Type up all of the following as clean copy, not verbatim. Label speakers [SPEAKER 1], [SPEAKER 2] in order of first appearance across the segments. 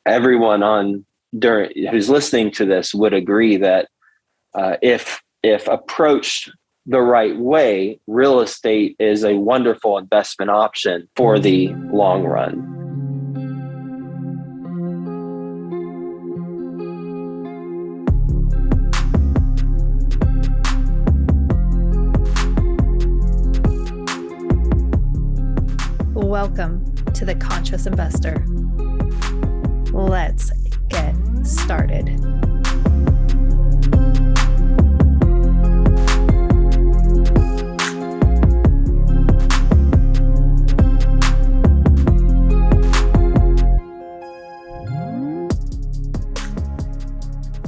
[SPEAKER 1] everyone who's listening to this would agree that if approached the right way, real estate is a wonderful investment option for the long run.
[SPEAKER 2] Welcome to The Conscious Investor. Let's get started.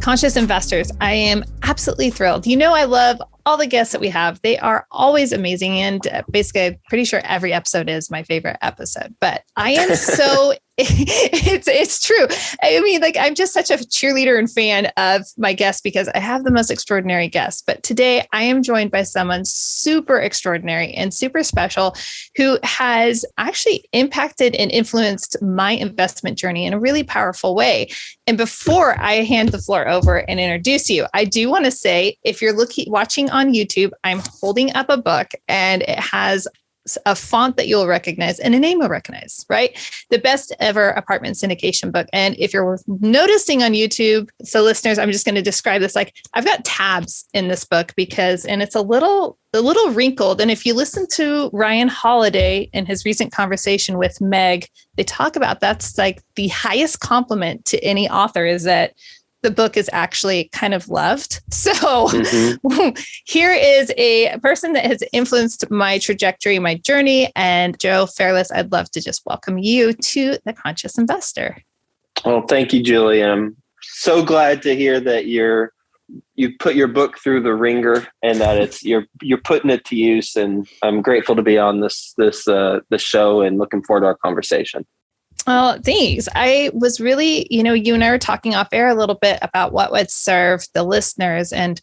[SPEAKER 2] Conscious Investors, I am absolutely thrilled. You know, I love all the guests that we have. They are always amazing. And basically, I'm pretty sure every episode is my favorite episode. But I am so, it's true. I mean, like, I'm just such a cheerleader and fan of my guests because I have the most extraordinary guests. But today I am joined by someone super extraordinary and super special who has actually impacted and influenced my investment journey in a really powerful way. And before I hand the floor over and introduce you, I do want to say, if you're watching on YouTube, I'm holding up a book and it has a font that you'll recognize and a name you'll recognize, right? The Best Ever Apartment Syndication Book. And if you're noticing on YouTube, so listeners, I'm just going to describe this like I've got tabs in this book and it's a little wrinkled. And if you listen to Ryan Holiday in his recent conversation with Meg, they talk about that's like the highest compliment to any author is that the book is actually kind of loved. So Here is a person that has influenced my trajectory, my journey. And Joe Fairless, I'd love to just welcome you to The Conscious Investor.
[SPEAKER 1] Well, thank you, Julie. I'm so glad to hear that you put your book through the ringer and that you're putting it to use. And I'm grateful to be on the show and looking forward to our conversation.
[SPEAKER 2] Well, thanks. I was really, you and I were talking off air a little bit about what would serve the listeners. And,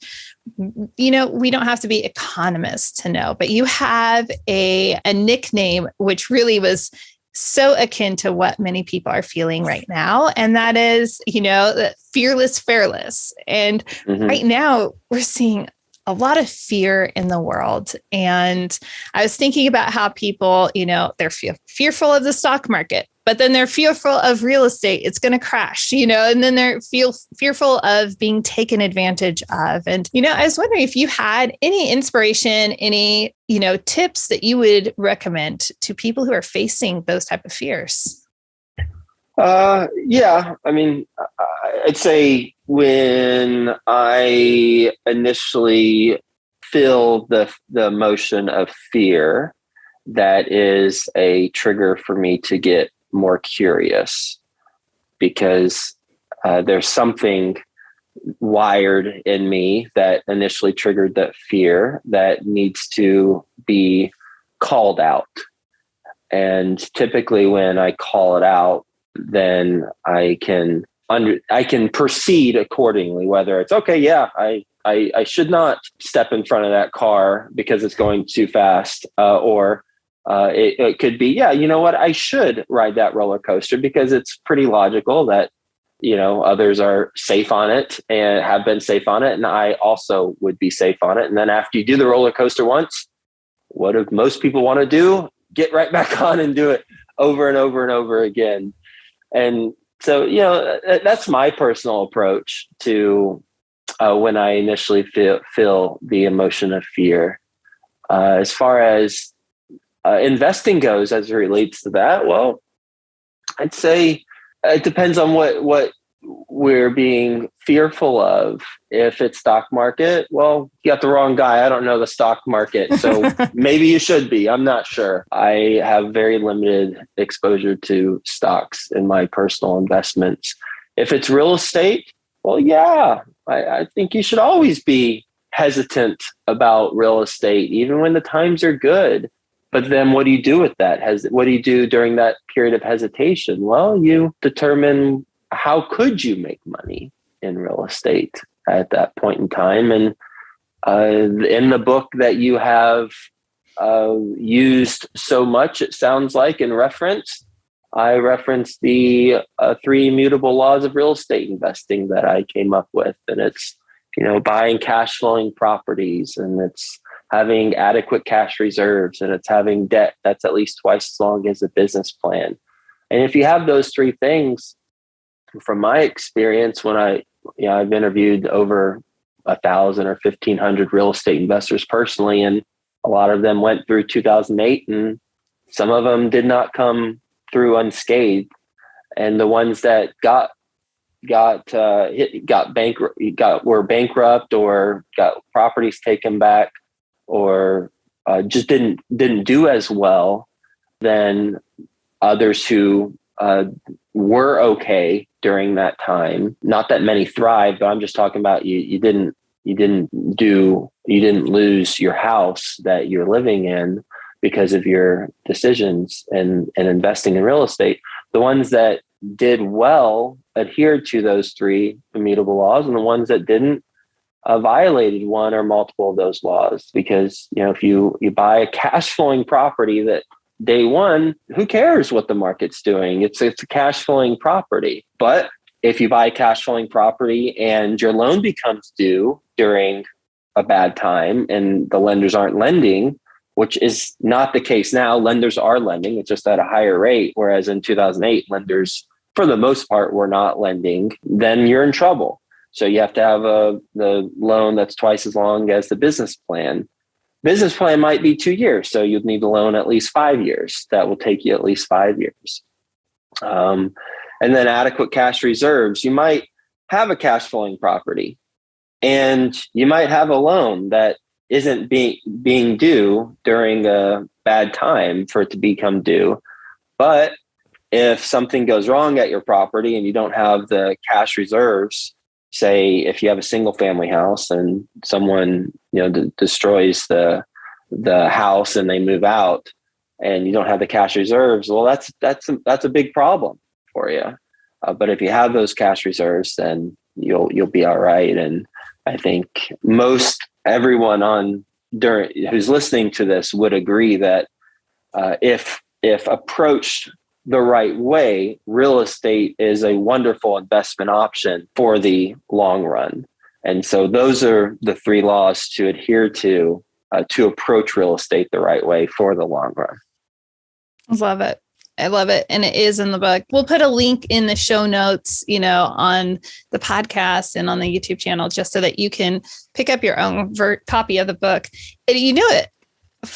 [SPEAKER 2] we don't have to be economists to know, but you have a nickname, which really was so akin to what many people are feeling right now. And that is, the Fearless Fairless. And right now we're seeing a lot of fear in the world. And I was thinking about how people, they're fearful of the stock market, but then they're fearful of real estate. It's going to crash, and then they're fearful of being taken advantage of. And, I was wondering if you had any inspiration, any, tips that you would recommend to people who are facing those type of fears.
[SPEAKER 1] Yeah. I mean, I'd say when I initially feel the emotion of fear, that is a trigger for me to get more curious because there's something wired in me that initially triggered that fear that needs to be called out. And typically when I call it out, then I can proceed accordingly, whether it's okay. Yeah, I should not step in front of that car because it's going too fast, or it could be, yeah, you know what? I should ride that roller coaster because it's pretty logical that, others are safe on it and have been safe on it. And I also would be safe on it. And then after you do the roller coaster once, what do most people want to do? Get right back on and do it over and over and over again. And so, that's my personal approach to when I initially feel the emotion of fear. As far as investing goes, as it relates to that, well, I'd say it depends on what we're being fearful of. If it's stock market, well, you got the wrong guy. I don't know the stock market. So maybe you should be. I'm not sure. I have very limited exposure to stocks in my personal investments. If it's real estate, well, yeah, I think you should always be hesitant about real estate, even when the times are good. But then what do you do with that? What do you do during that period of hesitation? Well, you determine how could you make money in real estate at that point in time. And in the book that you have used so much, it sounds like, in reference, I referenced the three immutable laws of real estate investing that I came up with. And it's, buying cash flowing properties, and it's having adequate cash reserves, and it's having debt that's at least twice as long as a business plan. And if you have those three things, from my experience, when I've interviewed over 1,000 or 1,500 real estate investors personally, and a lot of them went through 2008, and some of them did not come through unscathed. And the ones that were bankrupt, or got properties taken back, or just didn't do as well than others who were okay during that time. Not that many thrived, but I'm just talking about you didn't lose your house that you're living in because of your decisions and investing in real estate. The ones that did well adhered to those three immutable laws, and the ones that didn't violated one or multiple of those laws. Because if you buy a cash flowing property, that day one, who cares what the market's doing? It's a cash flowing property. But if you buy a cash flowing property and your loan becomes due during a bad time and the lenders aren't lending, which is not the case now, lenders are lending, it's just at a higher rate. Whereas in 2008, lenders, for the most part, were not lending, then you're in trouble. So you have to have the loan that's twice as long as the business plan. Business plan might be 2 years, so you'd need a loan at least 5 years. That will take you at least 5 years. And then adequate cash reserves. You might have a cash flowing property, and you might have a loan that isn't being due during a bad time for it to become due. But if something goes wrong at your property and you don't have the cash reserves, say if you have a single family house and someone destroys the house and they move out and you don't have the cash reserves, well, that's a big problem for you. But if you have those cash reserves, then you'll be all right. And I think everyone who's listening to this would agree that if approached the right way, real estate is a wonderful investment option for the long run. And so those are the three laws to adhere to approach real estate the right way for the long run.
[SPEAKER 2] I love it. And it is in the book. We'll put a link in the show notes, on the podcast and on the YouTube channel, just so that you can pick up your own copy of the book. And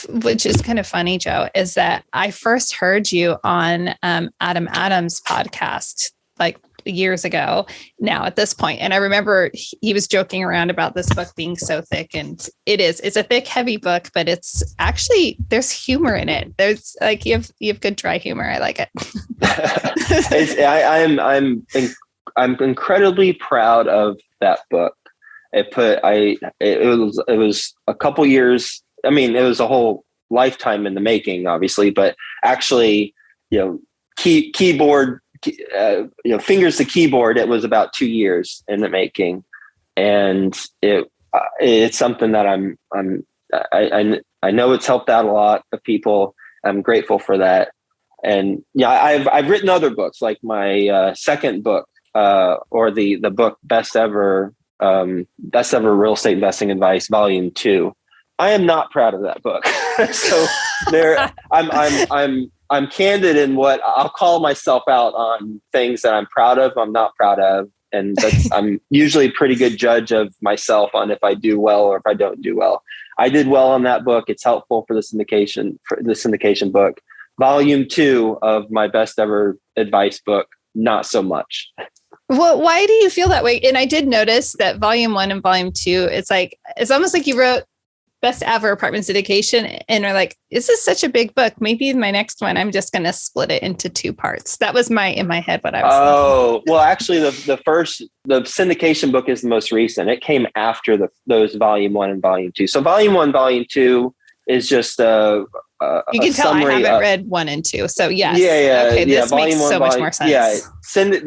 [SPEAKER 2] which is kind of funny, Joe, is that I first heard you on Adam Adams' podcast like years ago now at this point. And I remember he was joking around about this book being so thick, and it's a thick, heavy book, but it's actually, there's humor in it. There's like, you have good dry humor. I like it.
[SPEAKER 1] I'm incredibly proud of that book. It was a couple years. I mean, it was a whole lifetime in the making, obviously, but actually, keyboard, fingers to keyboard, it was about 2 years in the making. And it's something that I know it's helped out a lot of people. I'm grateful for that. And I've written other books, like my second book, or the book Best Ever Real Estate Investing Advice, Volume 2. I am not proud of that book. So I'm candid in what I'll call myself out on things that I'm proud of, I'm not proud of. And I'm usually a pretty good judge of myself on if I do well or if I don't do well. I did well on that book. It's helpful for the syndication book. Volume 2 of my Best Ever Advice book, not so much.
[SPEAKER 2] Well, why do you feel that way? And I did notice that Volume 1 and Volume 2, it's almost like you wrote Best Ever Apartment Syndication, and are like, this is such a big book. Maybe my next one, I'm just going to split it into 2 parts. That was in my head what I was thinking.
[SPEAKER 1] Well, actually, the syndication book is the most recent. It came after those Volume 1 and Volume 2. So Volume 1, Volume 2 is just you
[SPEAKER 2] can tell I haven't read 1 and 2. So yes.
[SPEAKER 1] Yeah.
[SPEAKER 2] Okay, this makes so much more sense.
[SPEAKER 1] Yeah.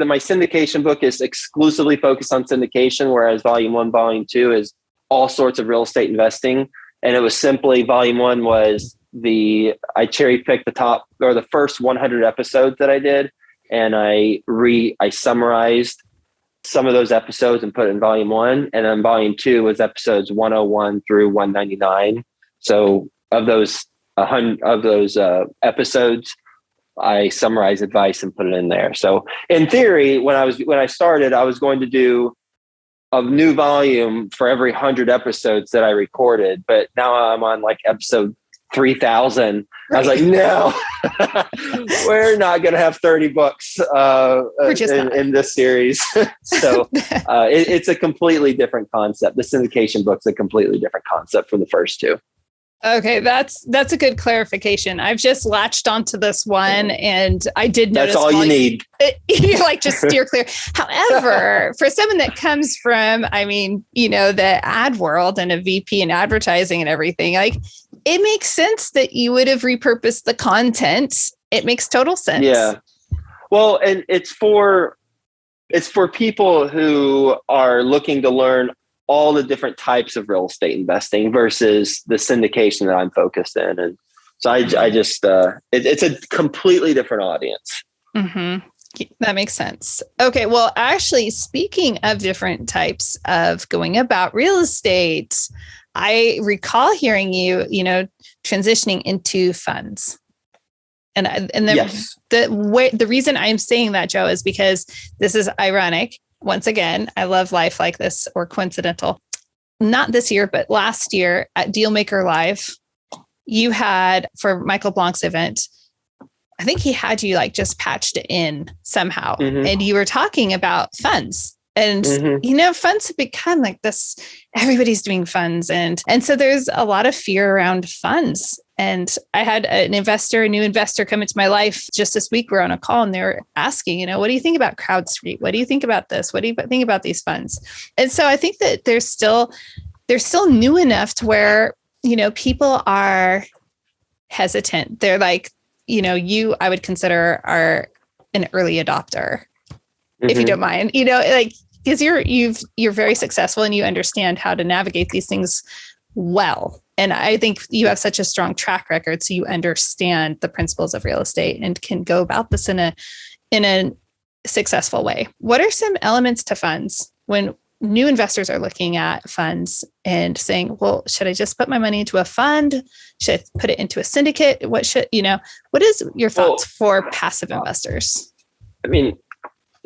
[SPEAKER 1] My syndication book is exclusively focused on syndication, whereas Volume 1, Volume 2 is all sorts of real estate investing. And it was simply, Volume 1 was I cherry picked the top or the first 100 episodes that I did, and I summarized some of those episodes and put it in volume 1, and then volume 2 was episodes 101 through 199. So of those episodes, I summarized advice and put it in there. So in theory, when I started, I was going to do a new volume for every 100 episodes that I recorded, but now I'm on like episode 3,000. Right. I was like, no, we're not going to have 30 books in this series. So it's a completely different concept. The syndication book's a completely different concept from the first two.
[SPEAKER 2] Okay, that's a good clarification. I've just latched onto this one, and I did notice.
[SPEAKER 1] That's all you need.
[SPEAKER 2] You're like, just steer clear. However, for someone that comes from, the ad world and a VP in advertising and everything, like, it makes sense that you would have repurposed the content. It makes total sense.
[SPEAKER 1] Yeah. Well, and it's for people who are looking to learn all the different types of real estate investing versus the syndication that I'm focused in. And so I just, it's a completely different audience.
[SPEAKER 2] Mm-hmm. That makes sense. Okay. Well, actually, speaking of different types of going about real estate, I recall hearing you, transitioning into funds. And
[SPEAKER 1] yes.
[SPEAKER 2] The reason I'm saying that, Joe, is because this is ironic. Once again, I love life like this, or coincidental. Not this year, but last year at Dealmaker Live, you had, for Michael Blanc's event, I think he had you like just patched in somehow. Mm-hmm. And you were talking about funds. And, mm-hmm. Funds have become like this, everybody's doing funds. And so there's a lot of fear around funds. And I had a new investor come into my life just this week. We're on a call and they're asking, what do you think about CrowdStreet? What do you think about this? What do you think about these funds? And so I think that they're still new enough to where, people are hesitant. They're like, I would consider are an early adopter, if you don't mind, because you're very successful and you understand how to navigate these things well. And I think you have such a strong track record, so you understand the principles of real estate and can go about this in a successful way. What are some elements to funds when new investors are looking at funds and saying, well, should I just put my money into a fund? Should I put it into a syndicate? What is your thoughts for passive investors?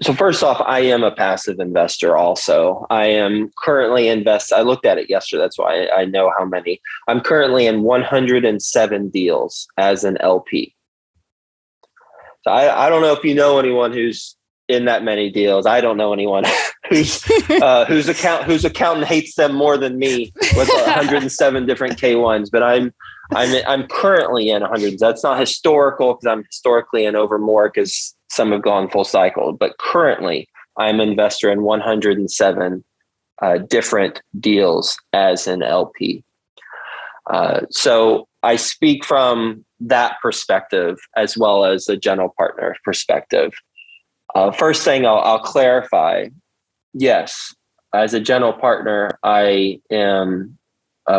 [SPEAKER 1] So first off, I am a passive investor also. I am currently I looked at it yesterday. That's why I know how many. I'm currently in 107 deals as an LP. So I don't know if you know anyone who's in that many deals. I don't know anyone whose accountant hates them more than me with 107 different K1s, but I'm currently in 100. That's not historical because I'm historically in over more because some have gone full cycle, but currently I'm an investor in 107 different deals as an LP. So I speak from that perspective as well as a general partner perspective. First thing I'll clarify, yes, as a general partner, I am.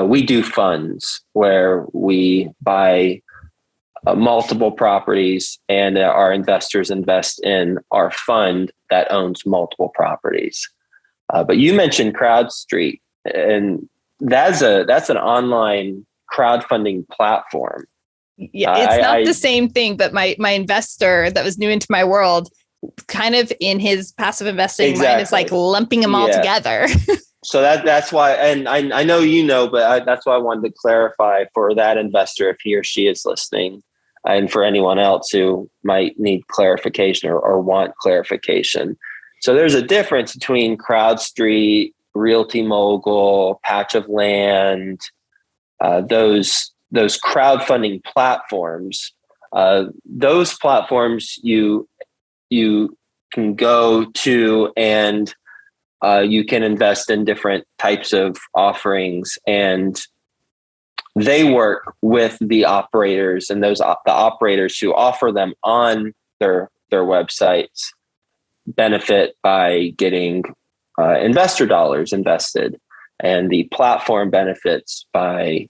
[SPEAKER 1] We do funds where we buy multiple properties, and our investors invest in our fund that owns multiple properties. But you mentioned CrowdStreet, and that's an online crowdfunding platform.
[SPEAKER 2] Yeah, it's not the same thing, but my investor that was new into my world, kind of in his passive investing mind, is like lumping them all together.
[SPEAKER 1] So that's why, and I know but that's why I wanted to clarify for that investor if he or she is listening, and for anyone else who might need clarification or want clarification. So there's a difference between CrowdStreet, Realty Mogul, Patch of Land, those crowdfunding platforms. Those platforms you can go to and you can invest in different types of offerings, and they work with the operators, and the operators who offer them on their websites benefit by getting investor dollars invested, and the platform benefits by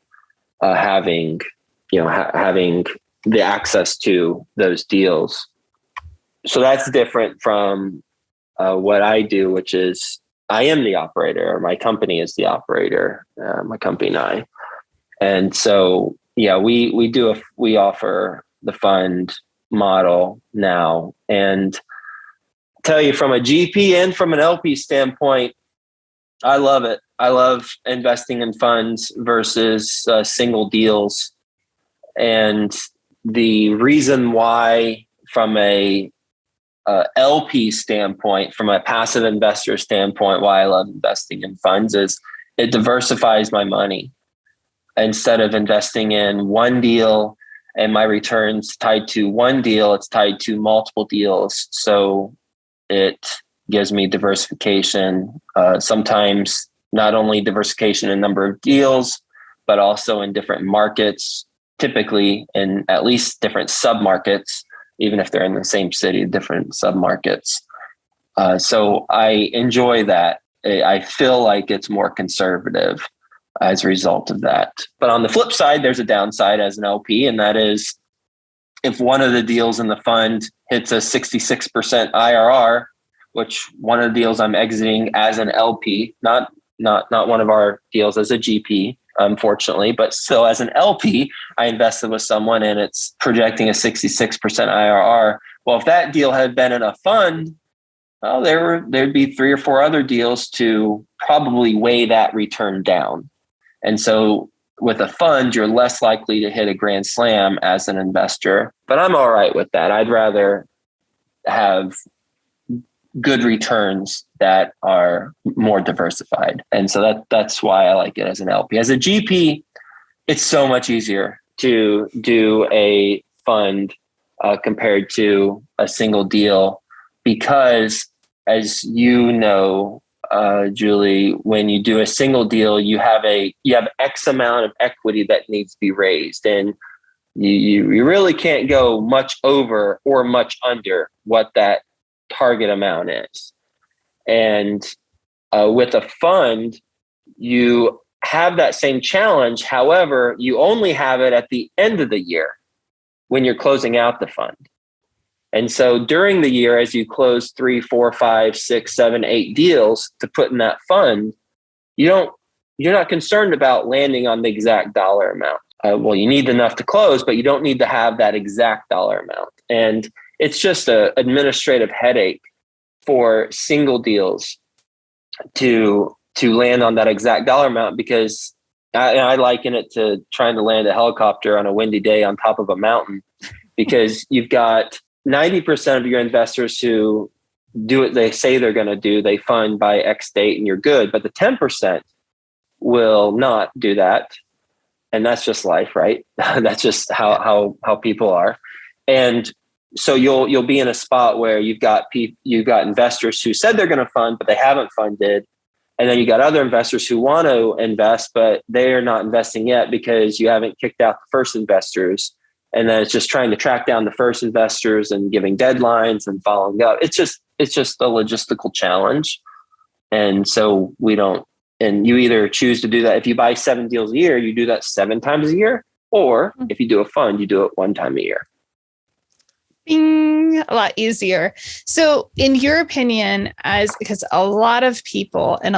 [SPEAKER 1] having having the access to those deals. So that's different from what I do, which is I am the operator, or my company is the operator, my company and I. And so, yeah, we offer the fund model now. And tell you, from a GP and from an LP standpoint, I love it. I love investing in funds versus single deals. And the reason why, from a LP standpoint, from a passive investor standpoint, why I love investing in funds is it diversifies my money. Instead of investing in one deal and my returns tied to one deal, it's tied to multiple deals. So it gives me diversification, sometimes not only diversification in number of deals, but also in different markets, typically in at least different submarkets, even if they're in the same city, different submarkets. So I enjoy that. I feel like it's more conservative as a result of that. But on the flip side, there's a downside as an LP, and that is if one of the deals in the fund hits a 66% IRR, which one of the deals I'm exiting as an LP, not one of our deals as a GP, unfortunately, but still as an LP, I invested with someone and it's projecting a 66% IRR. Well, if that deal had been in a fund, well, there'd be 3 or 4 other deals to probably weigh that return down. And so with a fund, you're less likely to hit a grand slam as an investor, but I'm all right with that. I'd rather have good returns that are more diversified. And so that's why I like it as an LP. As a GP, it's so much easier to do a fund compared to a single deal, because as you know, Julie, when you do a single deal, you have X amount of equity that needs to be raised, and you really can't go much over or much under what that target amount is. And with a fund, you have that same challenge. However, you only have it at the end of the year when you're closing out the fund. And so during the year, as you close 3, 4, 5, 6, 7, 8 deals to put in that fund, you're not concerned about landing on the exact dollar amount. Well, you need enough to close, but you don't need to have that exact dollar amount. And it's just an administrative headache for single deals to land on that exact dollar amount, because I liken it to trying to land a helicopter on a windy day on top of a mountain, because you've got 90% of your investors who do what they say they're going to do. They fund by X date and you're good. But the 10% will not do that. And that's just life, right? That's just how people are. And so you'll be in a spot where you've got investors who said they're going to fund, but they haven't funded. And then you got other investors who want to invest, but they're not investing yet because you haven't kicked out the first investors. And then it's just trying to track down the first investors and giving deadlines and following up. It's just a logistical challenge. And so and you either choose to do that. If you buy 7 deals a year, you do that 7 times a year. Or if you do a fund, you do it 1 time a year.
[SPEAKER 2] A lot easier. So in your opinion, because a lot of people that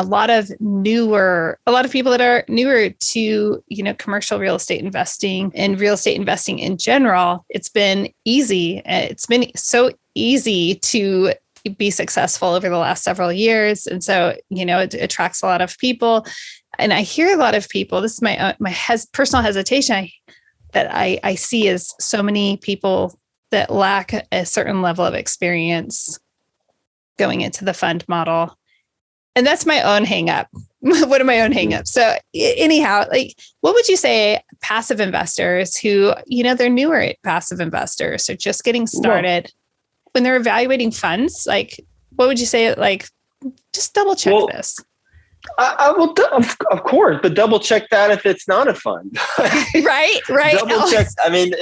[SPEAKER 2] are newer to, commercial real estate investing and real estate investing in general, it's been easy. It's been so easy to be successful over the last several years. And so, it attracts a lot of people. And I hear a lot of people, this is my personal hesitation that I see is so many people that lack a certain level of experience going into the fund model. And that's my own hang up. One of my own hang ups. So anyhow, what would you say passive investors who, they're newer at passive investors, or just getting started, when they're evaluating funds, what would you say, just double check this?
[SPEAKER 1] I will, of course, but double check that if it's not a fund.
[SPEAKER 2] Right.
[SPEAKER 1] Double check. I mean,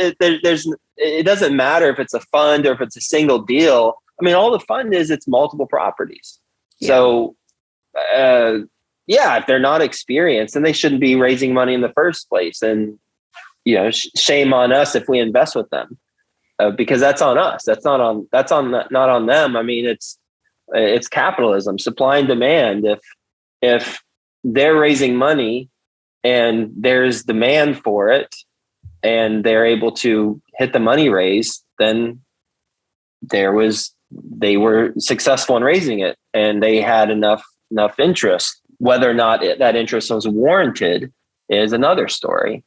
[SPEAKER 1] it doesn't matter if it's a fund or if it's a single deal. I mean, all the fund is, it's multiple properties. Yeah. So, if they're not experienced, then they shouldn't be raising money in the first place. And shame on us if we invest with them, because that's on us. That's not on them. I mean, it's capitalism, supply and demand. If they're raising money and there's demand for it and they're able to hit the money raise, then they were successful in raising it and they had enough interest. Whether or not that interest was warranted is another story.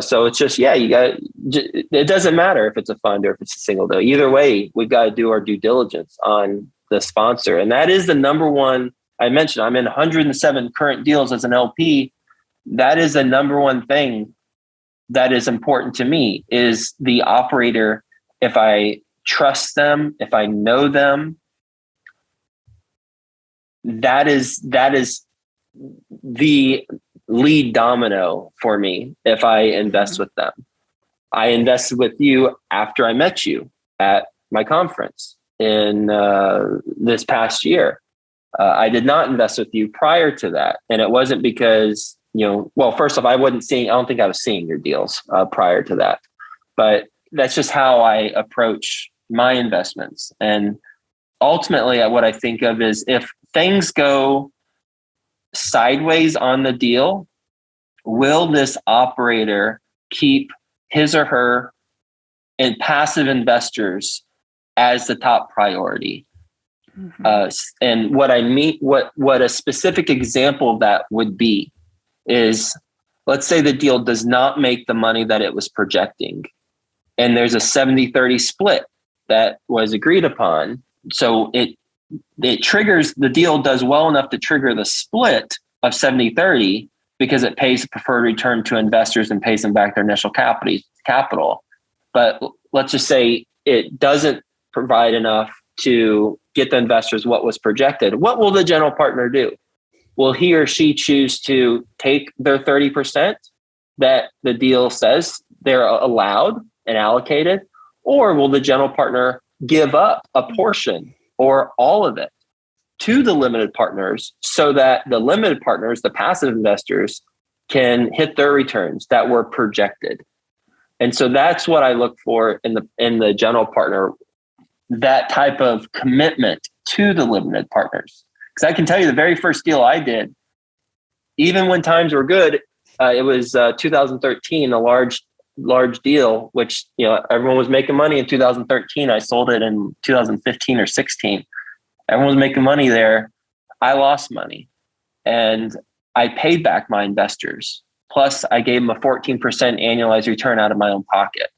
[SPEAKER 1] So it's just, it doesn't matter if it's a fund or if it's a single deal. Either way, we've got to do our due diligence on the sponsor. And that is the number one. I mentioned I'm in 107 current deals as an LP. That is the number one thing that is important to me, is the operator. If I trust them, if I know them, that is the lead domino for me. If I invest with them, I invested with you after I met you at my conference in this past year. I did not invest with you prior to that. And it wasn't because, first off, I don't think I was seeing your deals prior to that, but that's just how I approach my investments. And ultimately what I think of is, if things go sideways on the deal, will this operator keep his or her and passive investors as the top priority? Mm-hmm. And what I mean, what a specific example of that would be is, let's say the deal does not make the money that it was projecting, and there's a 70-30 split that was agreed upon. So it triggers, the deal does well enough to trigger the split of 70-30 because it pays a preferred return to investors and pays them back their initial capital. But let's just say it doesn't provide enough to get the investors what was projected. What will the general partner do? Will he or she choose to take their 30% that the deal says they're allowed and allocated? Or will the general partner give up a portion or all of it to the limited partners, so that the limited partners, the passive investors, can hit their returns that were projected? And so that's what I look for in the general partner, that type of commitment to the limited partners. Because I can tell you, the very first deal I did, even when times were good, it was 2013, a large deal, which everyone was making money in 2013. I sold it in 2015 or 16. Everyone was making money there. I lost money, and I paid back my investors. Plus, I gave them a 14% annualized return out of my own pocket.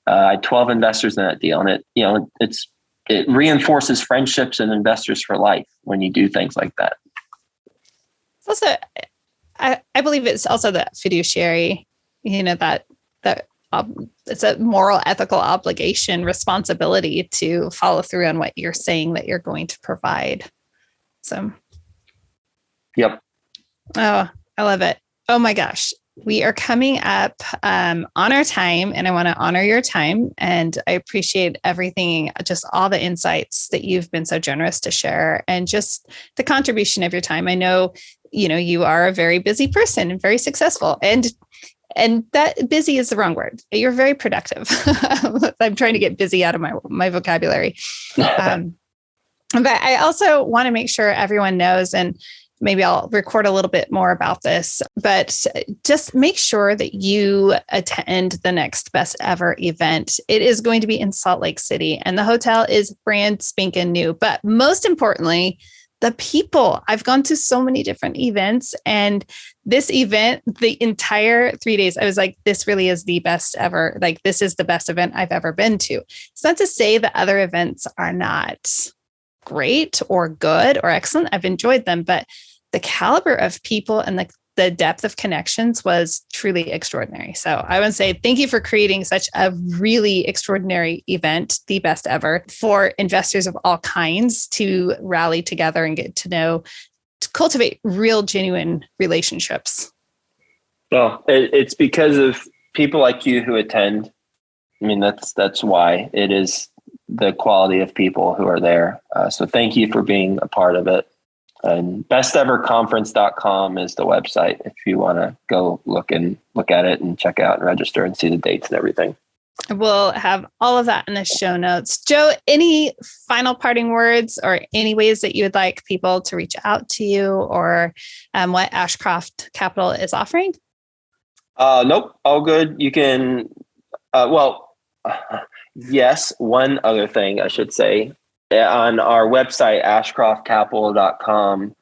[SPEAKER 1] I had 12 investors in that deal, and it reinforces friendships and investors for life when you do things like that.
[SPEAKER 2] It's also, I believe it's also the fiduciary, that it's a moral, ethical obligation, responsibility to follow through on what you're saying that you're going to provide. So.
[SPEAKER 1] Yep.
[SPEAKER 2] Oh, I love it. Oh my gosh. We are coming up on our time, and I want to honor your time. And I appreciate everything, just all the insights that you've been so generous to share, and just the contribution of your time. I know, you are a very busy person and very successful, and that busy is the wrong word. You're very productive. I'm trying to get busy out of my vocabulary. But I also want to make sure everyone knows, and maybe I'll record a little bit more about this, but just make sure that you attend the next best ever event. It is going to be in Salt Lake City, and the hotel is brand spanking new. But most importantly, the people. I've gone to so many different events, and this event, the entire 3 days, I was like, this really is the best ever. Like, this is the best event I've ever been to. It's not to say that other events are not great or good or excellent. I've enjoyed them, but the caliber of people and the depth of connections was truly extraordinary. So I would say thank you for creating such a really extraordinary event, the best ever, for investors of all kinds to rally together and get to know, to cultivate real, genuine relationships.
[SPEAKER 1] Well, it's because of people like you who attend. I mean, that's why. It is the quality of people who are there. So thank you for being a part of it. And besteverconference.com is the website if you want to go look at it and check out and register and see the dates and everything.
[SPEAKER 2] We'll have all of that in the show notes. Joe, any final parting words or any ways that you would like people to reach out to you, or what Ashcroft Capital is offering?
[SPEAKER 1] Nope. All good. You can, yes. One other thing I should say, on our website, ashcroftcapital.com,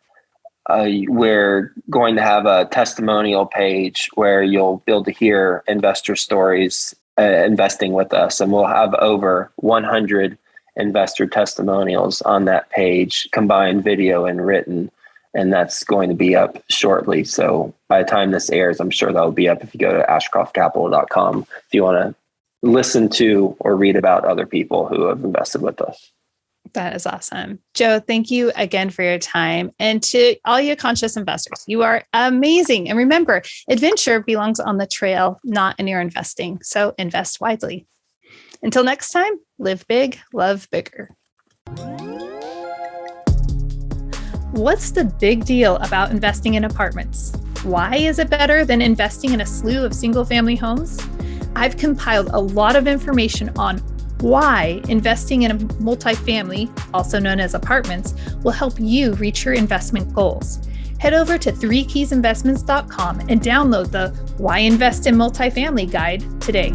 [SPEAKER 1] we're going to have a testimonial page where you'll be able to hear investor stories investing with us. And we'll have over 100 investor testimonials on that page, combined video and written. And that's going to be up shortly. So by the time this airs, I'm sure that'll be up if you go to ashcroftcapital.com if you want to listen to or read about other people who have invested with us.
[SPEAKER 2] That is awesome. Joe, thank you again for your time. And to all you conscious investors, you are amazing. And remember, adventure belongs on the trail, not in your investing. So invest wisely. Until next time, live big, love bigger. What's the big deal about investing in apartments? Why is it better than investing in a slew of single-family homes? I've compiled a lot of information on why investing in a multifamily, also known as apartments, will help you reach your investment goals. Head over to 3keysinvestments.com and download the Why Invest in Multifamily guide today.